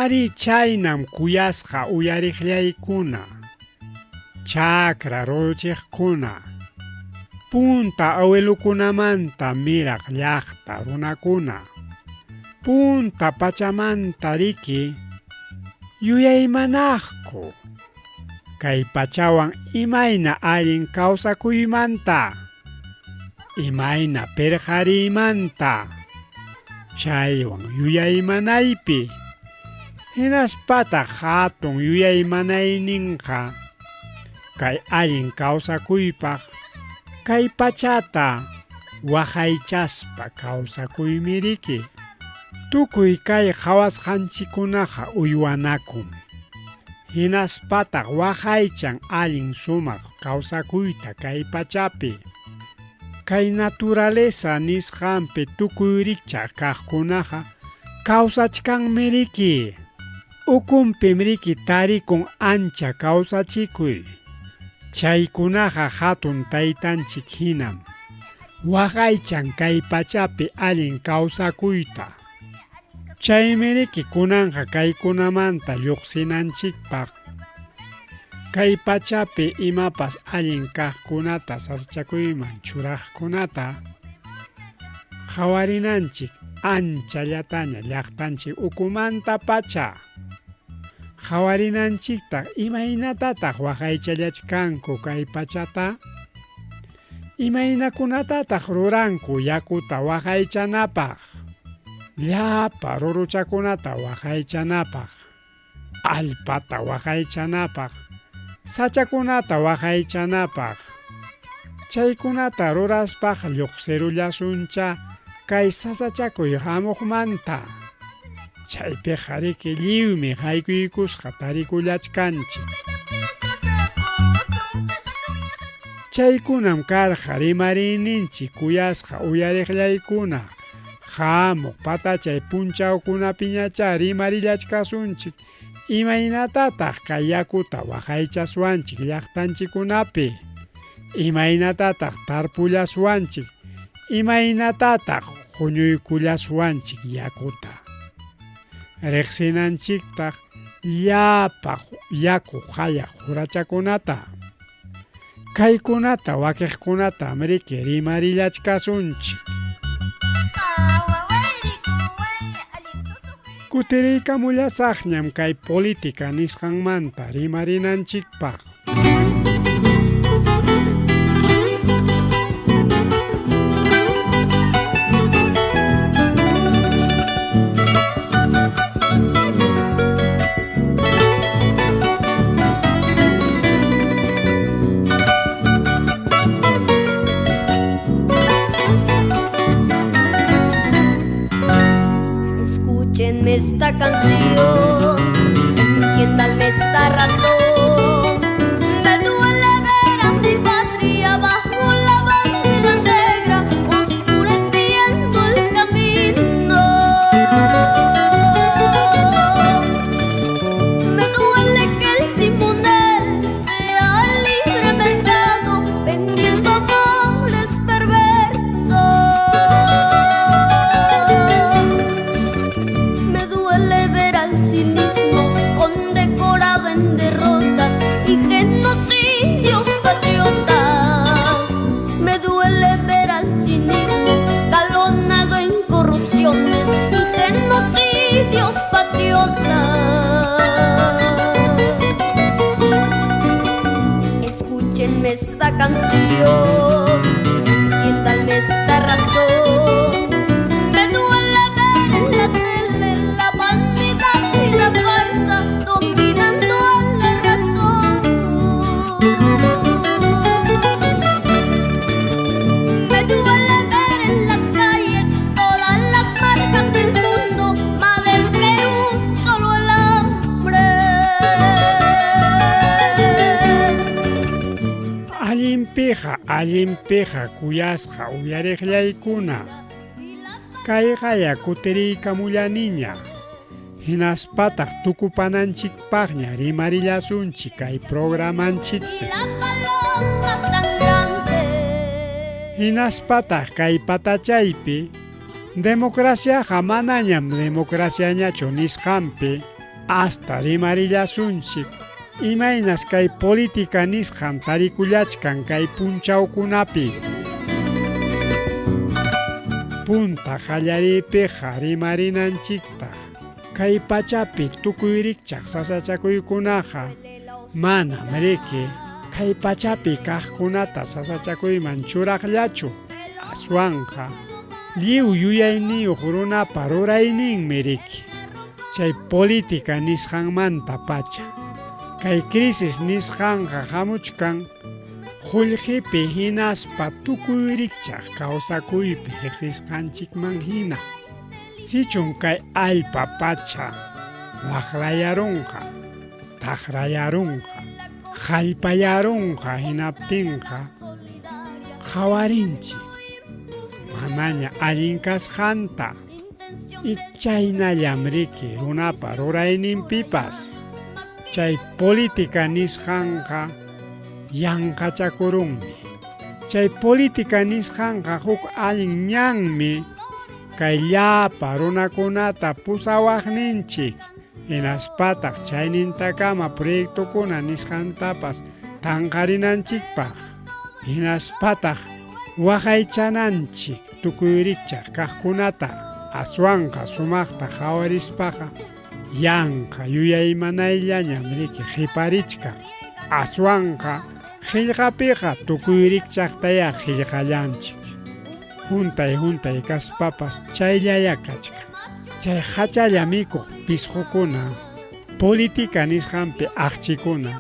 Ari chaynam kuyasqa uyariqllaykuna chakra ruchiqkuna punta abuelukunamanta miraq llaqta runakuna punta pachamanta riki yuyaymanaqku kay pachawan imayna allin kawsakuymanta imayna pirqariymanta chaywan yuyaymanaypi hinaspata hatun yuyaymanayninqa kay allin kawsakuypaq kay pachata waqaychaspa kawsakuymi riki tukuy kay qhawasqanchikkunaqa uywanakun hinaspataq waqaychan allin sumaq kawsakuyta kay pachapi kay naturaleza nisqanpi tukuy rikcha kaqkunaqa kawsachkanmi riki ukunpim riki tarikun ancha kawsachikuy chaykunaqa hatun taytanchik hinam waqaychan kay pachapi allin kawsakuyta chaymi riki kunanqa kaykunamanta lluqsinanchikpaq kay pachapi imapas allin kaqkunata saschakuyman churaqkunata qawarinanchik ancha llataña llaqtanchik ukumanta pacha qawarinanchiktaq imaynatataq waqaychallachkanku kay pachata Imaynakunatataq ruranku yakuta waqaychanapaq, llapa ruruchakunata waqaychanapaq, allpata waqaychanapaq, sachakunata waqaychanapaq. Chaykunata ruraspaq lluqsirullasuncha kay sasachakuy hamuqmanta. Chaypiqa riki lliwmi haykuykusqa tarikullachkanchik. Chaykunam karqa rimariyninchik kuyasqa uyariqllaykuna hamuq patachay punchawkunapiñacha rimarillachkasunchik imaynatataq kay yakuta waqaychaswanchik llaqtanchikunapi, imaynatataq tarpullaswanchik, imaynatataq huñuykullaswanchik yakuta. Riqsinanchiktaq llapa yaku hayaq jurachakunata. Kaykunata wakiqkunata riki rimarillachkasunchik. Kutiriykamullasaqñam kay política nisqanmanta rimarinanchikpaq. Esta canción, entiéndanme esta razón. Me duele ver a mi patria bajo la bandera negra, oscureciendo el camino. Me duele que el timonel sea libre mercado, vendiendo amores perversos. Ver al cinismo condecorado en derrotas y genocidios patriotas. Me duele ver al cinismo galonado en corrupciones y genocidios patriotas. Escúchenme esta canción, entiéndanme esta razón. La farsa dominando a la razón. Me duele ver en las calles todas las marcas del mundo, mas del Perú solo el hambre. Allinpiqa kuyasqa uyariqllaykuna. Kayqaya kutiriykamulaniña. Hinaspataq tukupananchikpaqña rimarillasunchik kay programanchikpi. Hinaspataq kay patachaypi democraciaqa manañam democraciañachu nisqanpi hasta rimarillasunchik imaynas kay política nisqan tarikullachkan kay punchawkunapi. Punta qallariypiqa rimarinanchiktaq kay pachapi tukuyrikchaq sasachakuykunaqa manam riki kay pachapi kaqkunata sasachakuyman churaqllachu, aswanqa lliw yuyayniyuq runapa rurayninmi riki. Chay política nisqanmanta pacha kay crisis nisqanqa hamuchkan qullqipi hinaspa tukuyrikchaq kawsakuypi riqsisqanchikman hina. Sichun kay allpa pacha waqlayarunqa, taqrayarunqa, hallpayarunqa hinaptinqa qawarinchik manaña allin kasqanta y chaynallam riki runapa rurayninpipas. Chay política nisqanqa yanqachakurunmi. Chay política nisqanqa huk allin ñanmi kay llapa runakunata pusawaqninchik. Hinaspataq chaynintakama proyectukuna nisqantapas tanqarinanchikpaq. Hinaspataq waqaychananchik tukuyrikchaq kaqkunata aswanqa sumaqta qawarispaqa yanqa yuyaymanayllañam riki qhiparichkan. Aswanqa Qillqapiqa tukuyriqchaqtaya qillqallanchik. Huntay kaspapas chayllaya kachka. Chay hachalla mikuq pisqukuna, política nisqanpi aqchikuna,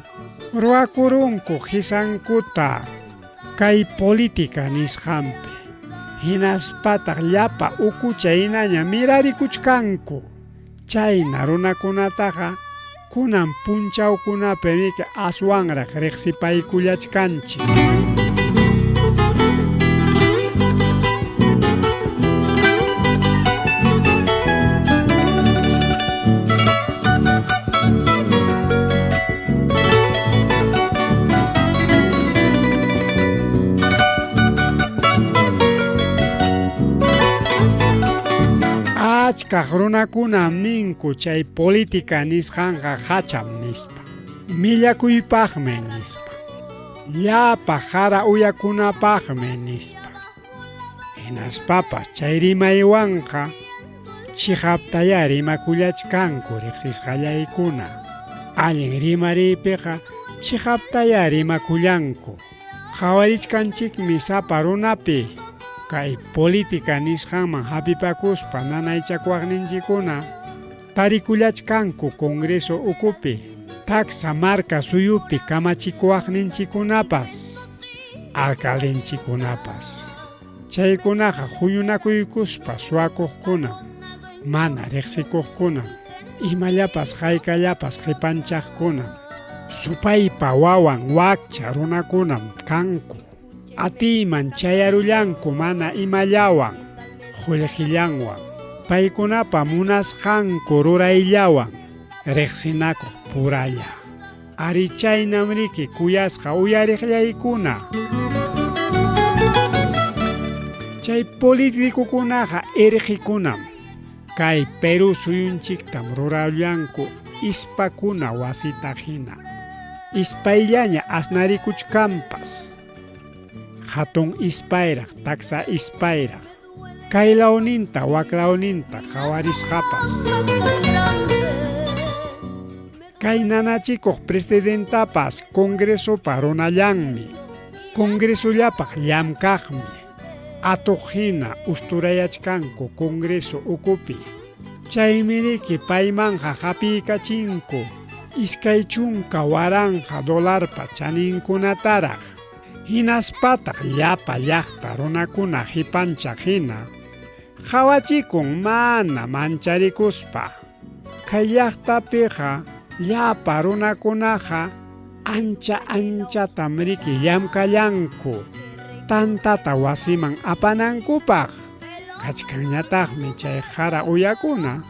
ruwakurunku hisankuta kay política nisqanpi. Hinaspataq llapa ukuchaynaña mirarikuchkanku. Chayna runakunataqa kunan punchawkunapi miki aswanraq riqsipaykullachkanchik. Achkaq runakunam ninku chay política nisqanqa hacham nispa, millakuypaqmi nispa, llapa hara uyakunapaqmi nispa. Hinaspapas chay rimaywanqa chiqaptaya rimakullachkanku riqsisqallaykuna. Allin rimariypiqa chiqaptaya rimakullanku. Qhawarichkanchikmi sapa runapi kay política nisqanman hapipakuspa nanaychakuaqninchikuna tarikullachkanku Congreso ukupi, taxa marca suyupi kamachikuaqninchikunapas, alcaldenchikunapas. Chaykunaqa huyunakuykuspa suwakuqkunam, mana riqsikuqkunam, imallapas haykallapas qipanchaqkunam, supaypa wawan wakcha runakunam kanku. Atiman chayarullanku mana imallawan, qullqillanwan, paykunapa munasqanku rurayllawan, riqsinakuq puralla. Ari chaynam riki kuyasqa uyariqllaykuna. Chay politikukunaqa irqikunam, kay Perú suyunchiktam rurallanku ispakuna wasita hina. Ispayllaña asnarikuchkanpas. Hatun ispayraq, taxa ispayraq, kaylawninta waklawninta qawarisqapas. Kay nanachikuq presidentapas Congresopa runallanmi, Congresollapaq llamkaqmi, atuqhina usturayachkanku Congreso ukupi. Chaymi riki paymanja hapiykachinku, iskay chunka waranja dolarpa chaninkunataraq. Hinaspataq llapa llaqta runakuna hipanchaq hina, qhawachikun mana mancharicuspa. Kay llaqtapiqa llapa runakunaqa anchatam riki llamkallanku, tantata wasiman apanankupaq. Kachkanñataqmi chay hara uyakuna,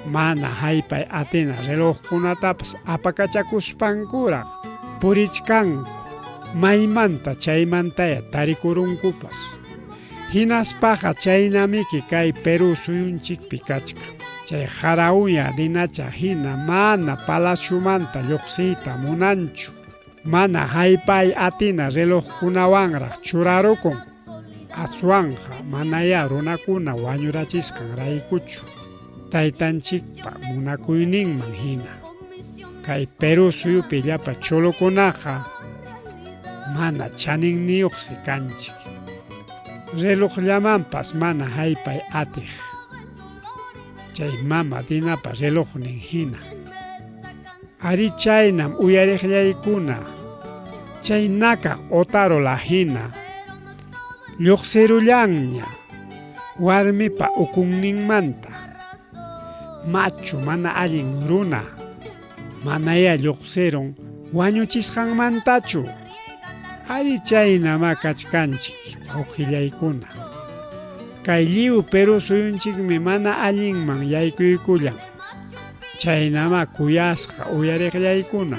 mana haypay atina relojkunatapas apakachakuspankuraq purichkanku. Maymanta chaymantaya tarikurunkupas. Hinaspaqa chaynamiki kay Perú suyunchikpi kachka. Chay harauya dinacha hina mana palaciumanta lluqsiyta munanchu. Mana haypay atina relojkunawanraq churarukun. Aswanja manaya runakuna wañurachisqan raykuchu. Taytanchikpa munakuyninman hina. Kay Perú suyupi llapa chulukunaqa mana chaninniyuqsi kanchik. Relojllamanpas mana haypay atiq. Chay mama dinapa relojnin hina. Ari chaynam uyariqllaykuna. Chay naka otarola hina. Lluqsirullanña warmipa ukunninmanta. Machu mana allin runa. Manaya lluqsirun wañuchisqanmantachu. Ari chaynama kachkanchik wawqillaykuna. Kay lliw Perú suyunchikmi mana allinman yaykuykullan. Chaynama kuyasqa uyariqllaykuna.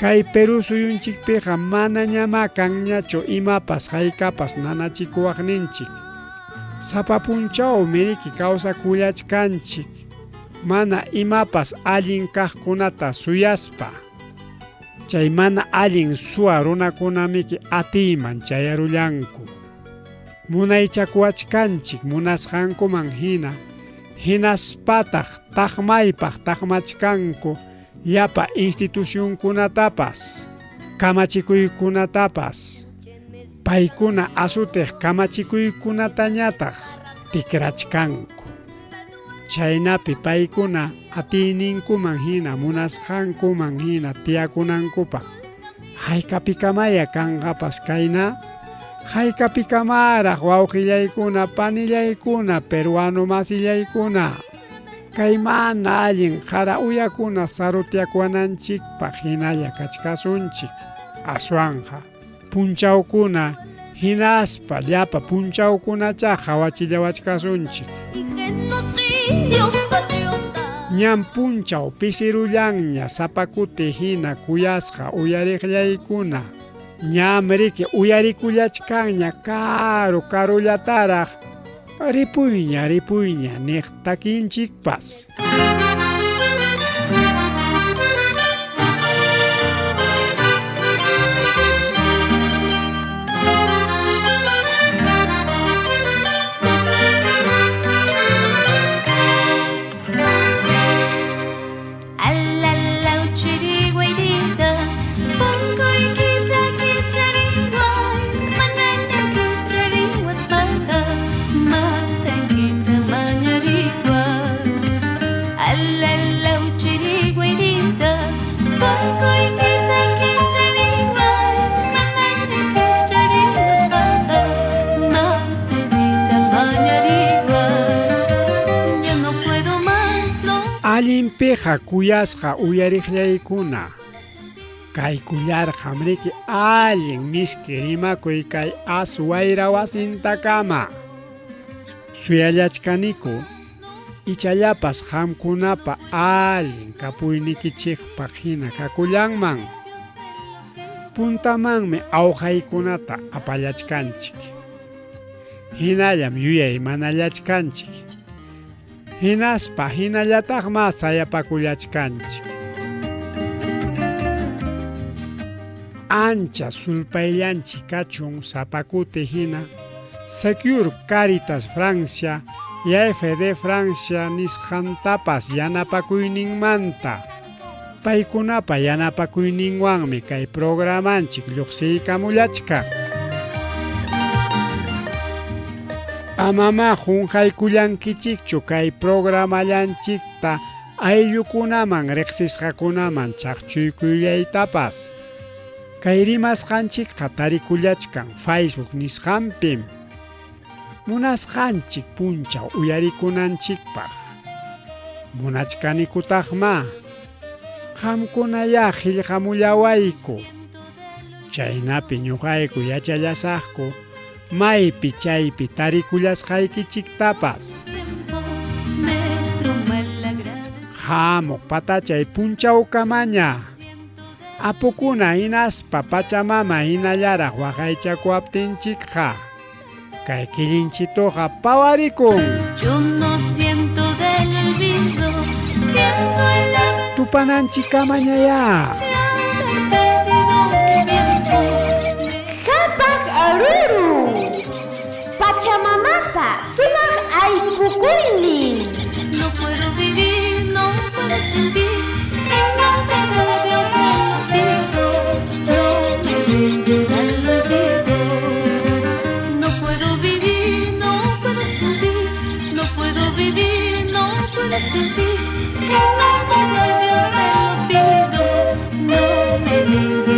Kay Perú suyunchikpiqa manañama kanñachu imapas haykapas nanachikuwaqninchik. Sapapunchawmi riki kawsakullachkanchik. Mana imapas allin kaqkunata suyaspa. Chay mana allin suwa runakunamiki atiman chayarullanku. Munaychakuachkanchik munasqankuman hina. Hinaspataq taqmaypaq taqmachkanku llapa institucionkunatapas, kamachikuykunatapas, paykuna asutiq kamachikuykunatañataq tikrachkanku. Chaynapi paykuna atiyninkuman hina munasqankuman hina tiyakunankupaq hayk'apikamaya kanqapas kayna, hayk'apikamaraq wawqillaykuna panillaykuna peruano masillaykuna, kay mana allin qara uyakuna sarutyakuananchikpaq hinalla kachkasunchik aswanja punchawkuna hinaspa llapa punchawkunachá hawachillawachkasunchik. Ñan punchaw pisirullanña sapakuti hina kuyasqa uyariqllaykuna ñam riki uyarikullachkanña karullataraq ripuyña niq takinchikpas. Allinpiqa kuyasqa uyariqllaykuna kaykullarqam riki allin miski rimakuy kay aswayra wasintakama suyallachkaniku ichallapas qamkunapa allin kapuynikichikpaq hina kakullanman puntamanmi awqaykunata apallachkanchik hinallam yuyay manallachkanchik hinaspa hinallataq mas ayapakullachkanchik. Ancha sulpayllanchik kachun sapakuti hina Secure Caritas Francia y AFD Francia nisqantapas yanapakuyninmanta paykunapa yanapakuyninwanmi kay programanchik lluqsiykamullachka. Amama qunqaykullankichikchu kay programallanchikta ayllukunaman riqsisqakunaman chaqchuykuyllatapas. Kay rimasqanchikqa tarikullachkan Facebook nisqanpim munasqanchik punchaw uyarikunanchikpaq. Munachkanikutaqma qamkunaya qillqamullawayku. Chaynapi ñuqayku yachallasaqku maypi chaypi tarikullasqaykichiktapas. Hamuq patachay punchawkamaña apukuna hinaspa pachamama hinallaraq waqaychakuaptinchikqa kay killinchituqa pawarikun. Tupananchikamañaya. Qhapaq aruru Pachamamapa sumaq allqukuynin. No puedo vivir, no puedo sentir, en nombre de Dios te lo pido, no me dejes al olvido. No puedo vivir, no puedo sentir, no puedo vivir, no puedo sentir, en nombre de Dios te lo pido, no me dejes.